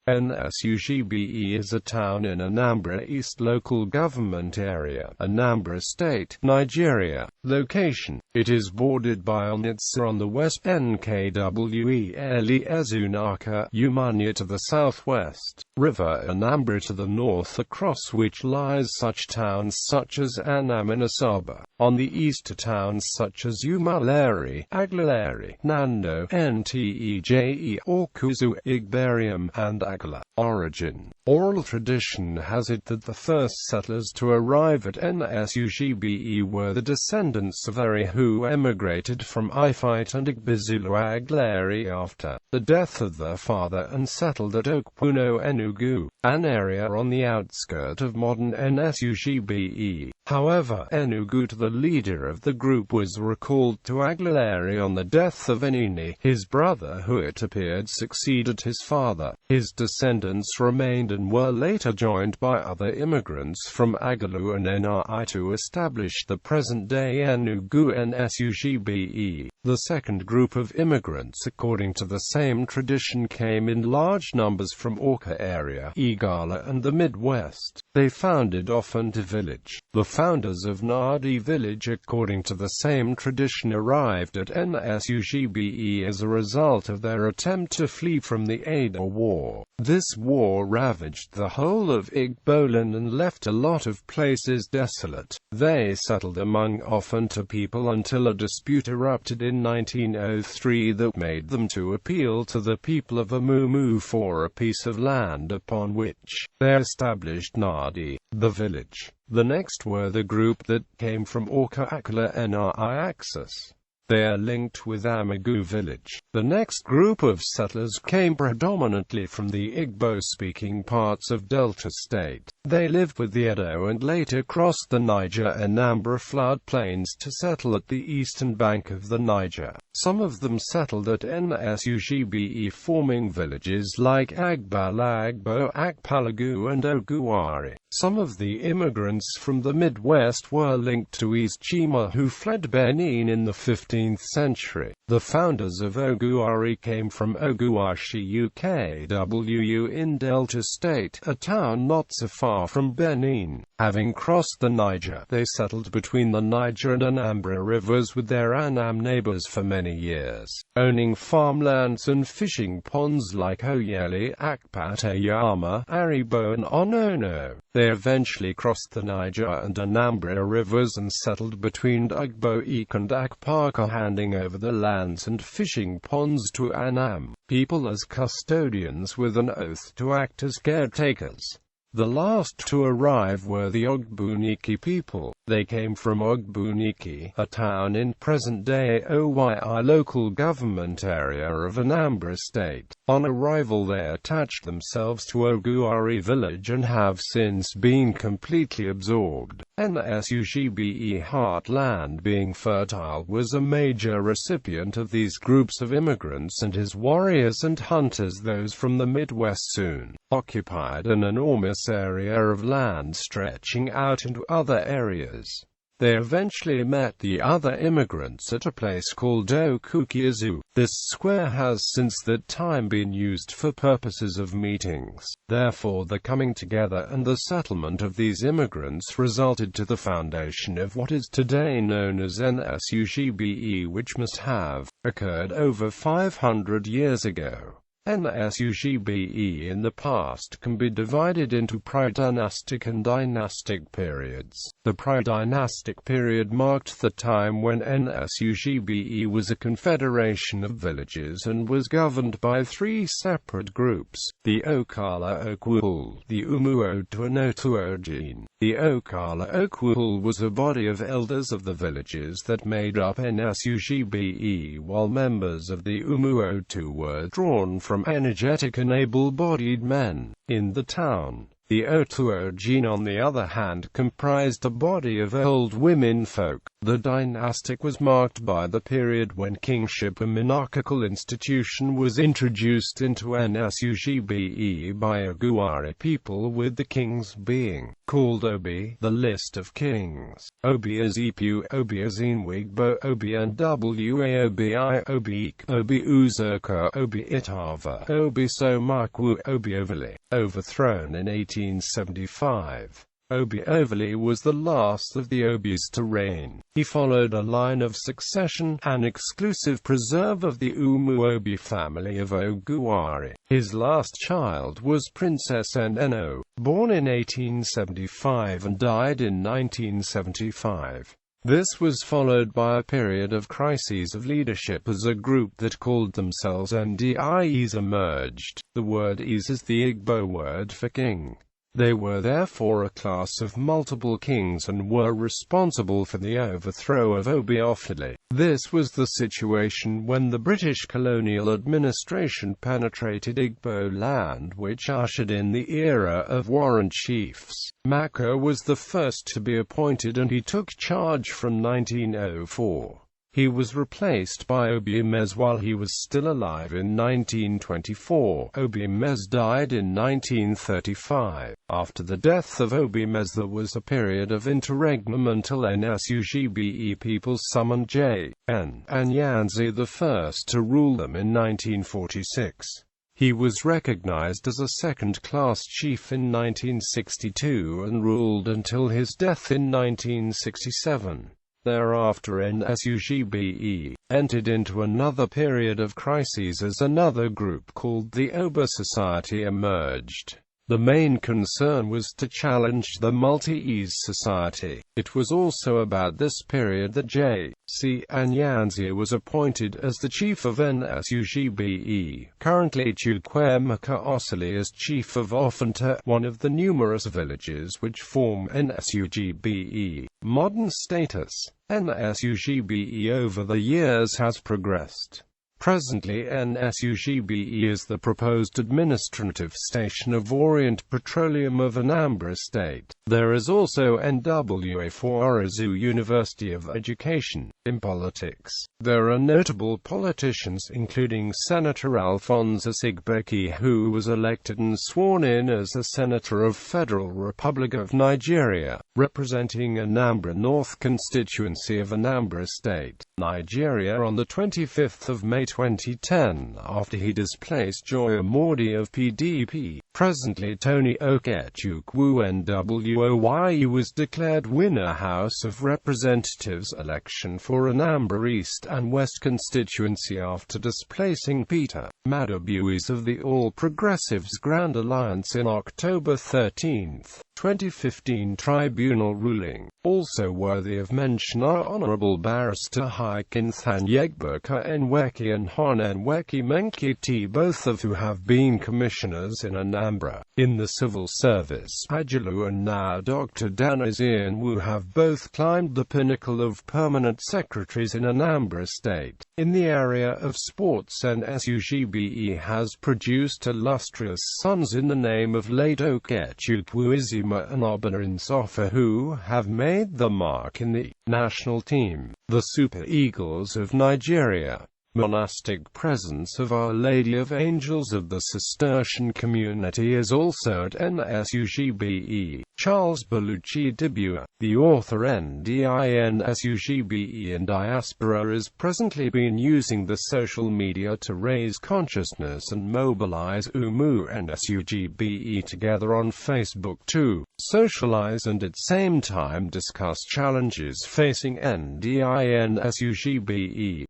Nsugbe is a town in Anambra East Local Government Area, Anambra State, Nigeria. Location: it is bordered by Onitsha on the west, Nkwele Ezunaka, Umanya to the southwest, River Anambra to the north, across which lies such towns such as Anam and Nsugbe. On the east are towns such as Umuleri, Aglaleri, Nando, Nteje, Okuzu, Igberium, and Agala. Origin: oral tradition has it that the first settlers to arrive at Nsugbe were the descendants of Eri who emigrated from Ifite and Igbizulu Aglaleri after the death of their father and settled at Okpuno Enugu, an area on the outskirt of modern Nsugbe. However, Enugu, the leader of the group, was recalled to Aglaleri on the death of Enini, his brother, who it appeared succeeded his father. His descendants remained and were later joined by other immigrants from Agalu and Nri to establish the present-day Enugu Nsugbe. The second group of immigrants, according to the same tradition, came in large numbers from Awka area, Igala, and the Midwest. They founded Ofunta village. The founders of Nadi village, according to the same tradition, arrived at Nsugbe as a result of their attempt to flee from the Ada War. This war ravaged the whole of Igboland and left a lot of places desolate. They settled among Ofunta people until a dispute erupted in 1903 that made them to appeal to the people of Amumu for a piece of land, upon which they established Nadi, the village. The next were the group that came from Awka Akala Nri axis. They are linked with Amagu village. The next group of settlers came predominantly from the Igbo-speaking parts of Delta State. They lived with the Edo and later crossed the Niger-Anambra floodplains to settle at the eastern bank of the Niger. Some of them settled at Nsugbe, forming villages like Agbalagbo, Akpalagu, and Oguwari. Some of the immigrants from the Midwest were linked to East Chima, who fled Benin in the 15th century. The founders of Oguwari came from Oguwashi, UKWU in Delta State, a town not so far from Benin. Having crossed the Niger, they settled between the Niger and Anambra rivers with their Anam neighbors for many years, owning farmlands and fishing ponds like Oyele, Akpateyama, Aribo, and Onono. They eventually crossed the Niger and Anambra rivers and settled between Ugbo-Ek and Akpaka, handing over the lands and fishing ponds to Anam people as custodians with an oath to act as caretakers. The last to arrive were the Ogbunike people. They came from Ogbunike, a town in present-day Oyi local government area of Anambra State. On arrival they attached themselves to Oguwari village and have since been completely absorbed. Nsugbe heartland, being fertile, was a major recipient of these groups of immigrants, and his warriors and hunters, those from the Midwest, soon occupied an enormous area of land stretching out into other areas. They eventually met the other immigrants at a place called Okukizu. This square has since that time been used for purposes of meetings. Therefore, the coming together and the settlement of these immigrants resulted to the foundation of what is today known as Nsugbe, which must have occurred over 500 years ago. Nsugbe in the past can be divided into Pre-Dynastic and Dynastic periods. The Pre-Dynastic period marked the time when Nsugbe was a confederation of villages and was governed by three separate groups: the Okala Okwul, the Umuotu and Otuojin. The Okala Okwul was a body of elders of the villages that made up Nsugbe, while members of the Umuotu were drawn from energetic and able-bodied men in the town. The Otuo gene, on the other hand, comprised a body of old women folk. The dynastic was marked by the period when kingship, a monarchical institution, was introduced into Nsugbe by Oguwari people, with the kings being called Obi, the list of kings. Obi Azipu, Obi Azinwigbo, Obi Nwa, Obi I, Obi Ik, Obi Uzoka, Obi Itava, Obi Somakwu, Obi Ovali. Overthrown in 1875. Obi Ovali was the last of the Obis to reign. He followed a line of succession, an exclusive preserve of the Umu-Obi family of Oguwari. His last child was Princess Nneno, born in 1875 and died in 1975. This was followed by a period of crises of leadership as a group that called themselves Ndies emerged. The word is the Igbo word for king. They were therefore a class of multiple kings and were responsible for the overthrow of Obi Ofili. This was the situation when the British colonial administration penetrated Igbo land, which ushered in the era of warrant chiefs. Mako was the first to be appointed, and he took charge from 1904. He was replaced by Obi Mez while he was still alive in 1924. Obi Mez died in 1935. After the death of Obi Mez there was a period of interregnum until Nsugbe people summoned J.N. Anyanzi I to rule them in 1946. He was recognized as a second-class chief in 1962 and ruled until his death in 1967. Thereafter Nsugbe entered into another period of crises as another group called the Oba Society emerged. The main concern was to challenge the multi-Ease society. It was also about this period that J.C. Anyanzi was appointed as the chief of Nsugbe. Currently Chukwemeka Osili is chief of Ofanta, one of the numerous villages which form Nsugbe. Modern status. Nsugbe over the years has progressed. Presently Nsugbe is the proposed administrative station of Orient Petroleum of Anambra State. There is also NWA for Orizu University of Education. In politics, there are notable politicians including Senator Alphonsus Igbeki, who was elected and sworn in as a Senator of Federal Republic of Nigeria, representing Anambra North constituency of Anambra State, Nigeria on the 25th of May 2010, after he displaced Joy Amordi of PDP. Presently Tony Okechukwu NWOYE was declared winner House of Representatives election for Anambra East and West constituency after displacing Peter Madabuis of the All Progressives Grand Alliance in October 13, 2015 tribunal ruling. Also worthy of mention are Honorable Barrister Hikinthan Yegbuka Enweki and Hon Enweki Menkiti, both of who have been commissioners in Anambra. In the civil service, Ajalu and now Dr. Danazian have both climbed the pinnacle of permanent secretaries in Anambra State. In the area of sports, Nsugbe has produced illustrious sons in the name of late Okechukwu Izima and Obana Nsofa, who have made the mark in the national team, the Super Eagles of Nigeria. Monastic presence of Our Lady of Angels of the Cistercian community is also at Nsugbe. Charles Baluchi Dibua, the author NDIN Nsugbe in diaspora, is presently been using the social media to raise consciousness and mobilize Umu Nsugbe together on Facebook to socialize and at same time discuss challenges facing NDIN Nsugbe.